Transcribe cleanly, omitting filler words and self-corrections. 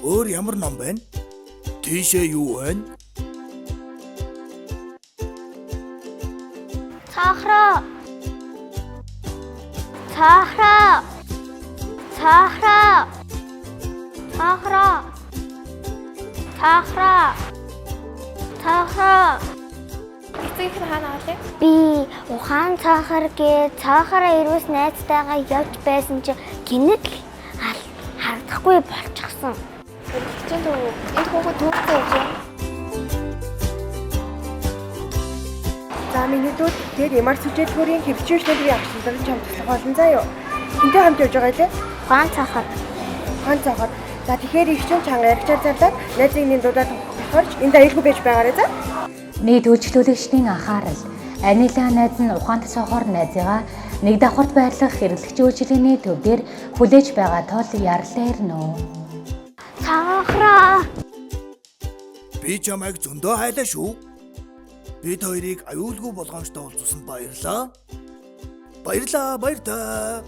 Өөр ямар ном байна? Тийшээ юу байна? Цаахраа. Цаахраа. Цаахраа. Цаахраа. Цаахраа. Цаахраа. Эцэг их хаана авлаа? Би ухаан цаахар гээ цаахараа ирвэс найзтайгаа явж байсан чи гинэт л харагдахгүй болчихсон. Хичээл үү? Энэ хүүхэд төвхтэй явж байна. За миний дүүд тэр ямар сүжээлгүүрийн хөвчөөш нэрийн агшилдаг чамд туслах болно заа юу. Хинтэй хамт явж байгаа лээ. Ухаан цаахар. Хан цаахад. За тэгэхээр их чинь чанга яригчаар зарлаад найзын нэг дуудаад тохиолж энд аюулгүй байж байгаарай за. Нийт үйлчлүүлэгчдийн анхаарал. Анила найз нь ухаант цохоор найзыгаа нэг давхарт байрлах хэрэглэгч үйлчилгээний төвдөр хүлээж байгаа тул ярлаа ирнэ. Цаахраа. Би чамайг зөндөө хайлаа шүү. Бид хоёрыг аюулгүй болгоомжтой уулзсан баярлаа. Баярлаа, баяр та.